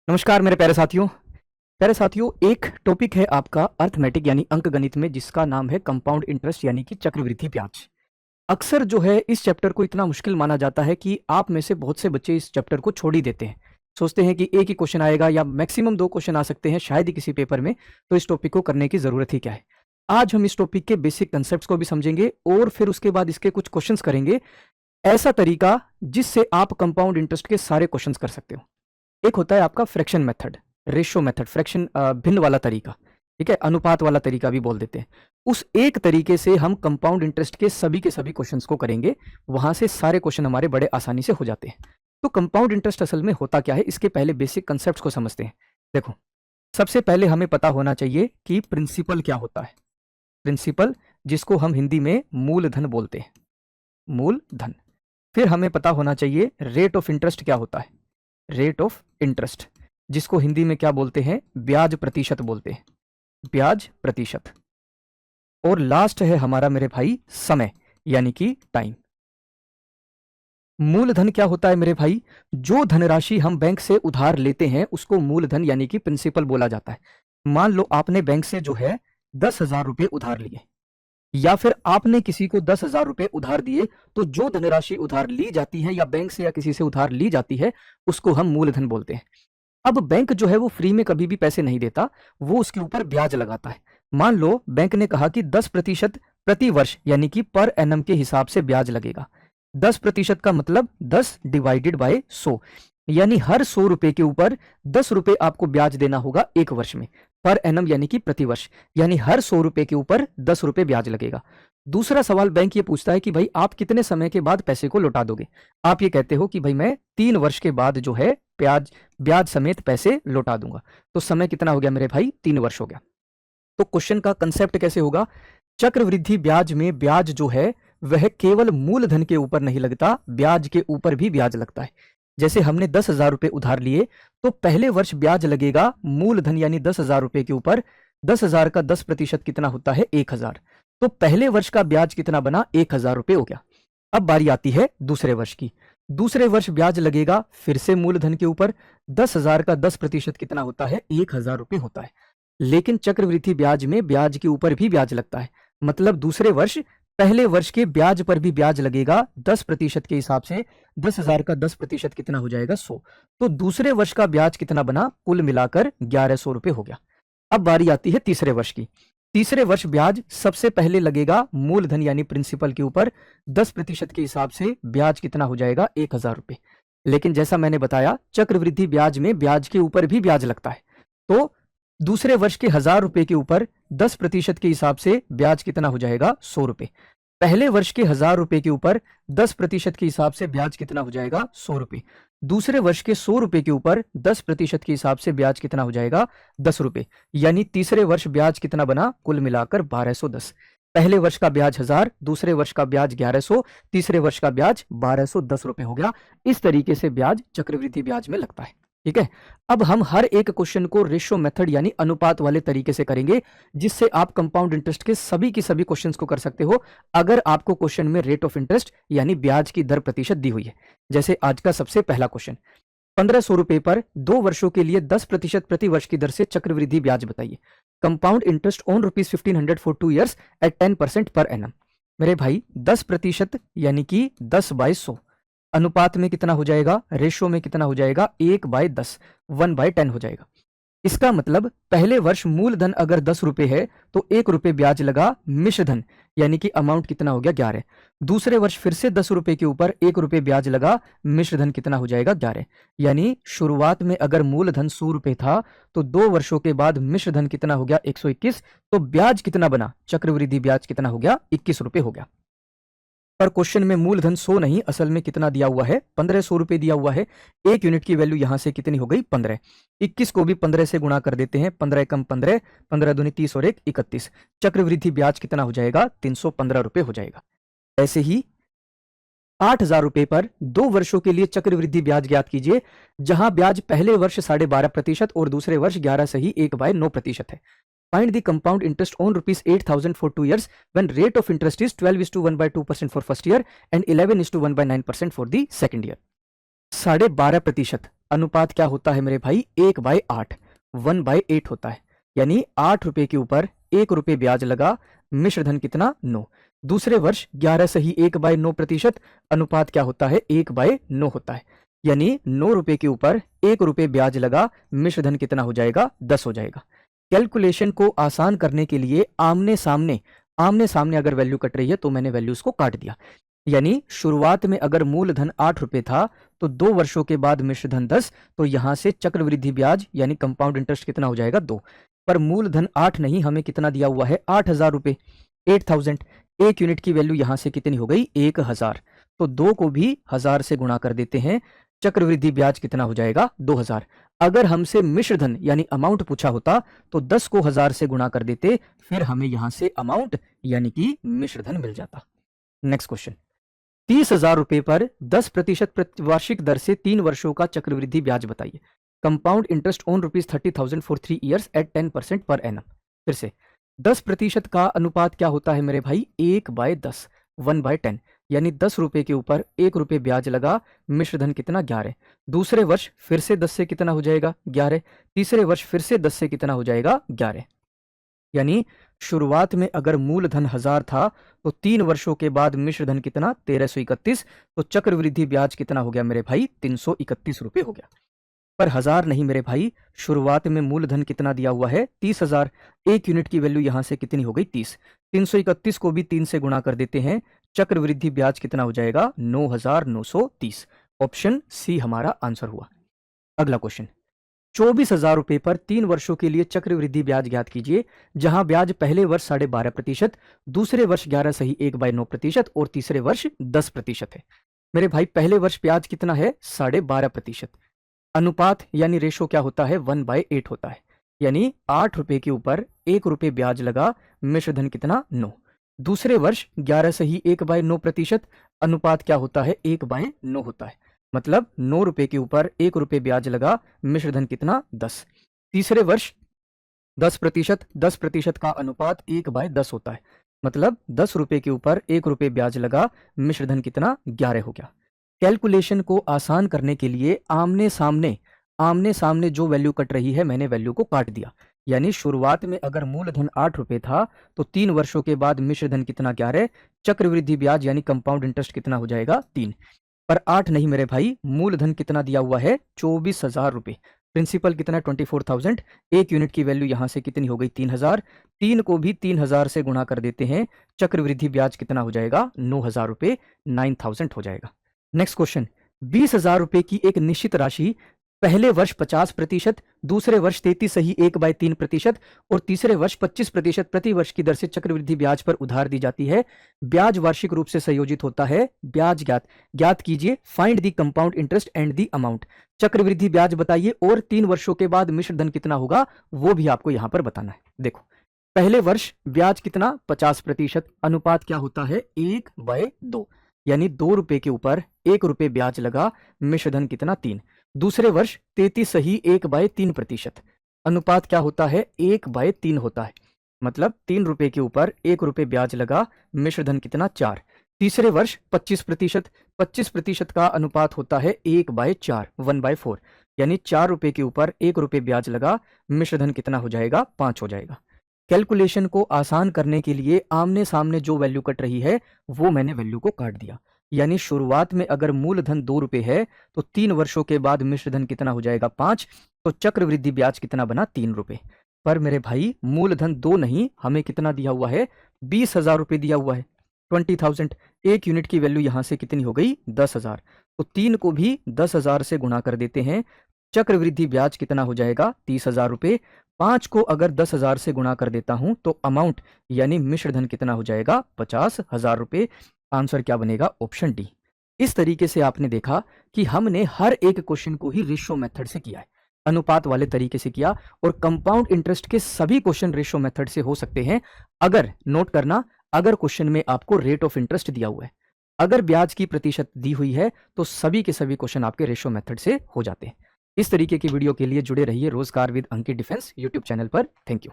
नमस्कार मेरे प्यारे साथियों, एक टॉपिक है आपका अर्थमेटिक यानी अंकगणित में, जिसका नाम है कंपाउंड इंटरेस्ट यानी कि चक्रवृद्धि ब्याज। अक्सर जो है इस चैप्टर को इतना मुश्किल माना जाता है कि आप में से बहुत से बच्चे इस चैप्टर को छोड़ ही देते हैं। सोचते हैं कि एक ही क्वेश्चन आएगा या मैक्सिमम दो क्वेश्चन आ सकते हैं शायद ही किसी पेपर में, तो इस टॉपिक को करने की जरूरत ही क्या है। आज हम इस टॉपिक के बेसिक कंसेप्ट को भी समझेंगे और फिर उसके बाद इसके कुछ क्वेश्चन करेंगे, ऐसा तरीका जिससे आप कंपाउंड इंटरेस्ट के सारे क्वेश्चन कर सकते हो। एक होता है आपका fraction method, ratio method, fraction भिन्न वाला तरीका, ठीक है, अनुपात वाला तरीका भी बोल देते हैं। उस एक तरीके से हम कंपाउंड इंटरेस्ट के सभी क्वेश्चंस को करेंगे, वहां से सारे क्वेश्चन हमारे बड़े आसानी से हो जाते हैं। तो कंपाउंड इंटरेस्ट असल में होता क्या है, इसके पहले बेसिक कंसेप्ट को समझते हैं। देखो, सबसे पहले हमें पता होना चाहिए कि प्रिंसिपल क्या होता है। प्रिंसिपल, जिसको हम हिंदी में मूलधन बोलते हैं, मूलधन। फिर हमें पता होना चाहिए रेट ऑफ इंटरेस्ट क्या होता है, रेट ऑफ इंटरेस्ट, जिसको हिंदी में क्या बोलते हैं, ब्याज प्रतिशत बोलते हैं, ब्याज प्रतिशत। और लास्ट है हमारा मेरे भाई समय यानी कि टाइम। मूलधन क्या होता है मेरे भाई, जो धनराशि हम बैंक से उधार लेते हैं उसको मूलधन यानी कि प्रिंसिपल बोला जाता है। मान लो आपने बैंक से जो है 10,000 रुपए उधार लिए, या फिर आपने किसी को 10,000 रुपए उधार दिए, तो जो धनराशि उधार ली जाती है या बैंक से या किसी से उधार ली जाती है उसको हम मूलधन बोलते हैं। अब बैंक जो है वो फ्री में कभी भी पैसे नहीं देता, वो उसके ऊपर ब्याज लगाता है। मान लो बैंक ने कहा कि 10% प्रति वर्ष यानी कि पर एनम के हिसाब से ब्याज लगेगा। 10% का मतलब 10 डिवाइडेड बाय 100, यानी हर 100 रुपए के ऊपर 10 रुपए आपको ब्याज देना होगा एक वर्ष में। पर एनम यानी कि प्रति वर्ष, यानी हर 100 रुपए के ऊपर 10 रुपए ब्याज लगेगा। दूसरा सवाल बैंक ये पूछता है कि भाई आप कितने समय के बाद पैसे को लौटा दोगे। आप ये कहते हो कि भाई मैं 3 वर्ष के बाद जो है ब्याज ब्याज समेत पैसे लौटा दूंगा। तो समय कितना हो गया मेरे भाई, 3 वर्ष हो गया। तो क्वेश्चन का कंसेप्ट कैसे होगा, चक्रवृद्धि ब्याज में ब्याज जो है वह केवल मूलधन के ऊपर नहीं लगता, ब्याज के ऊपर भी ब्याज लगता है। जैसे हमने 10,000 रुपए उधार लिए, तो पहले वर्ष ब्याज लगेगा मूलधन यानी 10,000 रुपए के ऊपर। 10,000 का 10% कितना होता है, 1,000। तो पहले वर्ष का ब्याज कितना बना, 1,000 रुपए हो गया। अब बारी आती है दूसरे वर्ष की। दूसरे वर्ष ब्याज लगेगा फिर से मूलधन के ऊपर। 10,000 का 10% कितना होता है, 1,000 रुपए होता है। लेकिन चक्रवृद्धि ब्याज में ब्याज के ऊपर भी ब्याज लगता है, मतलब दूसरे वर्ष पहले वर्ष के ब्याज पर भी ब्याज लगेगा 10% के हिसाब से। 10,000 का 10% कितना हो जाएगा, 100। तो दूसरे वर्ष का ब्याज कितना बना, कुल मिलाकर 1,100 रुपए हो गया। अब बारी आती है तीसरे वर्ष की। तीसरे वर्ष ब्याज सबसे पहले लगेगा मूलधन यानी प्रिंसिपल के ऊपर। 10% के हिसाब से ब्याज कितना हो जाएगा, 1,000 रुपए। लेकिन जैसा मैंने बताया चक्रवृद्धि ब्याज में ब्याज के ऊपर भी ब्याज लगता है, तो दूसरे वर्ष के 1,000 रुपए के ऊपर 10% के हिसाब से ब्याज कितना हो जाएगा, 100 रुपए। पहले वर्ष के 1,000 रुपए के ऊपर 10% के हिसाब से ब्याज कितना हो जाएगा, 100 रुपए। दूसरे वर्ष के 100 रुपए के ऊपर 10% के हिसाब से ब्याज कितना हो जाएगा, 10 रुपए। यानी तीसरे वर्ष ब्याज कितना बना, कुल मिलाकर 1,210। पहले वर्ष का ब्याज 1,000, दूसरे वर्ष का ब्याज 1,100, तीसरे वर्ष का ब्याज 1,210 रुपए हो गया। इस तरीके से ब्याज चक्रवृद्धि ब्याज में लगता है, ठीक है। अब हम हर एक क्वेश्चन को रेशियो मेथड यानी अनुपात वाले तरीके से करेंगे, जिससे आप कंपाउंड इंटरेस्ट के सभी की सभी क्वेश्चंस को कर सकते हो, अगर आपको क्वेश्चन में रेट ऑफ इंटरेस्ट यानी ब्याज की दर प्रतिशत दी हुई है। जैसे आज का सबसे पहला क्वेश्चन, 1,500 रुपए पर 2 वर्षों के लिए 10% प्रति वर्ष की दर से चक्रवृद्धि ब्याज बताइए। Compound interest on ₹1,500 for 2 years at 10% per annum. मेरे भाई 10% यानी कि 10/100 अनुपात में कितना हो जाएगा, रेशियो में कितना हो जाएगा, 1/10, 1/10 हो जाएगा। इसका मतलब पहले वर्ष मूलधन अगर 10 रुपए है तो 1 रुपए ब्याज लगा, मिश्रधन यानी कि अमाउंट कितना हो गया, 11। दूसरे वर्ष फिर से 10 रुपए के ऊपर 1 रुपए ब्याज लगा, मिश्रधन कितना हो जाएगा, 11। यानी शुरुआत में अगर मूलधन 100 रुपए था तो 2 वर्षों के बाद मिश्रधन कितना हो गया, 121। तो ब्याज कितना बना, चक्रवृद्धि ब्याज कितना हो गया, 21 रुपए हो गया। पर क्वेश्चन में मूलधन 100 नहीं, असल में कितना दिया हुआ है, 1,500 रुपए दिया हुआ है। 1 यूनिट की वैल्यू यहां से कितनी हो गई, 15। 21 को भी 15 से गुणा कर देते हैं, 15 कम 15, 15 दूनी 30 और 1 31। चक्रवृद्धि ब्याज कितना हो जाएगा, 315 रुपए हो जाएगा। ऐसे ही 8,000 रुपए पर 2 वर्षों के लिए चक्रवृद्धि ब्याज ज्ञात कीजिए, जहां ब्याज पहले वर्ष 12.5% और दूसरे वर्ष 11 से ही 1/9% है। Find the compound interest on ₹8,000 for 2 years when rate of interest is 12:1/2% for first year and 11:1/9% for the second year. 12.5% अनुपात क्या होता है मेरे भाई? 1/8, 1/8 होता है। यानी 8 रुपए के ऊपर 1 रुपए ब्याज लगा, मिश्र धन कितना? 9। दूसरे वर्ष 11 सही 1/9% अनुपात क्या होता है? 1/9 होता है। यानी 9 रुपए के ऊपर 1 रुपए ब्याज लगा, मिश्र धन कितना हो जाएगा? 10 हो जाएगा। कैलकुलेशन को आसान करने के लिए आमने सामने अगर वैल्यू कट रही है तो मैंने वैल्यूज को काट दिया। यानी शुरुआत में अगर मूलधन 8 रुपए था तो 2 वर्षों के बाद मिश्र धन 10, तो यहां से चक्रवृद्धि ब्याज यानी कंपाउंड इंटरेस्ट कितना हो जाएगा? 2। पर मूलधन 8 नहीं, हमें कितना दिया हुआ है? 8,000 रुपए, 8,000। एक यूनिट की वैल्यू यहां से कितनी हो गई? 1,000। तो 2 को भी 1000 से गुणा कर देते हैं, चक्रवृद्धि ब्याज कितना हो जाएगा? 2,000। अगर हमसे मिश्र धन यानी अमाउंट पूछा होता तो 10 को 1000 से गुणा कर देते, फिर हमें यहां से अमाउंट यानी कि मिश्र धन मिल जाता। नेक्स्ट क्वेश्चन, 30,000 रुपए पर 10% वार्षिक दर से 3 वर्षों का चक्रवृद्धि ब्याज बताइए। Compound interest on ₹30,000 for 3 years at 10% per annum. फिर से 10% का अनुपात क्या होता है मेरे भाई? 1/10, 1/10। यानी 10 रुपए के ऊपर 1 रुपए ब्याज लगा, मिश्र धन कितना? 11। दूसरे वर्ष फिर से 10 से कितना हो जाएगा? 11। तीसरे वर्ष फिर से 10 से कितना हो जाएगा? 11। यानी शुरुआत में अगर मूलधन 1000 था तो 3 वर्षों के बाद मिश्र धन कितना? 1331। तो चक्रवृद्धि ब्याज कितना हो गया मेरे भाई? 331 रुपए हो गया। पर 1000 नहीं मेरे भाई, शुरुआत में मूलधन कितना दिया हुआ है? 30,000। एक यूनिट की वैल्यू यहां से कितनी हो गई? 30। 331 को भी 3 से गुणा कर देते हैं, चक्रवृद्धि ब्याज कितना हो जाएगा? 9,930। ऑप्शन सी हमारा आंसर हुआ। अगला क्वेश्चन, 24,000 रुपए पर 3 वर्षों के लिए चक्रवृद्धि ब्याज ज्ञात कीजिए, जहां ब्याज पहले वर्ष 12.5%, दूसरे वर्ष 11 सही 1/9% और तीसरे वर्ष 10% है। मेरे भाई पहले वर्ष ब्याज कितना है? 12.5%। अनुपात यानी रेशो क्या होता है? 1/8 होता है। यानी 8 रुपए के ऊपर 1 रुपए ब्याज लगा, मिश्र धन कितना? 9। दूसरे वर्ष 11 सही 1/9%, अनुपात क्या होता है? 1/9 होता है। मतलब 9 रुपए के ऊपर 1 रुपए ब्याज लगा, मिश्र धन कितना? 10। तीसरे वर्ष 10%, 10% का अनुपात 1/10 होता है। मतलब 10 रुपए के ऊपर 1 रुपए ब्याज लगा, मिश्र धन कितना? 11 हो गया। कैलकुलेशन को आसान करने के लिए आमने सामने जो वैल्यू कट रही है मैंने वैल्यू को काट दिया। यानी शुरुआत में अगर मूलधन 8 रुपए था तो 3 वर्षों के बाद मिश्र धन कितना? 11। चक्रवृद्धि ब्याज यानी कंपाउंड इंटरेस्ट कितना हो जाएगा? 3। पर 8 नहीं मेरे भाई, मूलधन कितना दिया हुआ है? 24,000 रुपए। प्रिंसिपल कितना? 24,000। एक यूनिट की वैल्यू यहां से कितनी हो गई? 3,000। 3 को भी 3,000 से गुणा कर देते हैं, चक्रवृद्धि ब्याज कितना हो जाएगा? 9,000 रुपए, 9,000 हो जाएगा। नेक्स्ट क्वेश्चन, 20,000 रुपए की एक निश्चित राशि पहले वर्ष 50%, दूसरे वर्ष 33 सही 1/3% और तीसरे वर्ष 25% प्रति वर्ष की दर से चक्रवृद्धि ब्याज पर उधार दी जाती है। ब्याज वार्षिक रूप से संयोजित होता है। ब्याज ज्ञात कीजिए। Find the compound interest and the amount. चक्रवृद्धि ब्याज बताइए और 3 वर्षों के बाद मिश्र धन कितना होगा वो भी आपको यहां पर बताना है। देखो, पहले वर्ष ब्याज कितना? 50%, अनुपात क्या होता है? 1/2। यानी 2 रुपए के ऊपर 1 रुपए ब्याज लगा, मिश्र धन कितना? 3। दूसरे वर्ष 33 सही 1/3%, अनुपात क्या होता है? 1/3 होता है। मतलब 3 रुपए के ऊपर 1 रुपए ब्याज लगा, मिश्र धन कितना? 4। तीसरे वर्ष 25%, 25% का अनुपात होता है 1/4, 1/4। यानी 4 रुपए के ऊपर 1 रुपए ब्याज लगा, मिश्र धन कितना हो जाएगा? 5 हो जाएगा। कैलकुलेशन को आसान करने के लिए आमने सामने जो वैल्यू कट रही है वो मैंने वैल्यू को काट दिया। यानी शुरुआत में अगर मूलधन 2 रुपए है तो 3 वर्षों के बाद मिश्र धन कितना हो जाएगा? 5। तो चक्रवृद्धि ब्याज कितना बना? 3 रुपए। पर मेरे भाई मूलधन 2 नहीं, हमें कितना दिया हुआ है? 20,000 रुपए दिया हुआ है, 20,000। एक यूनिट की वैल्यू यहां से कितनी हो गई? 10,000। तो 3 को भी 10,000 से गुणा कर देते हैं, चक्रवृद्धि ब्याज कितना हो जाएगा? 30,000 रुपए। 5 को अगर 10,000 से गुणा कर देता हूं तो अमाउंट यानी मिश्र धन कितना हो जाएगा? 50,000 रुपए। आंसर क्या बनेगा? Option D. इस तरीके से आपने देखा कि हमने हर एक क्वेश्चन को ही रेशो मेथड से किया है, अनुपात वाले तरीके से किया। और कंपाउंड इंटरेस्ट के सभी क्वेश्चन रेशो मेथड से हो सकते हैं, अगर नोट करना, अगर क्वेश्चन में आपको रेट ऑफ इंटरेस्ट दिया हुआ है, अगर ब्याज की प्रतिशत दी हुई है तो सभी के सभी क्वेश्चन आपके रेशो मेथड से हो जाते हैं। इस तरीके की वीडियो के लिए जुड़े रहिए रोजगार with Ankit defence YouTube channel पर। Thank you.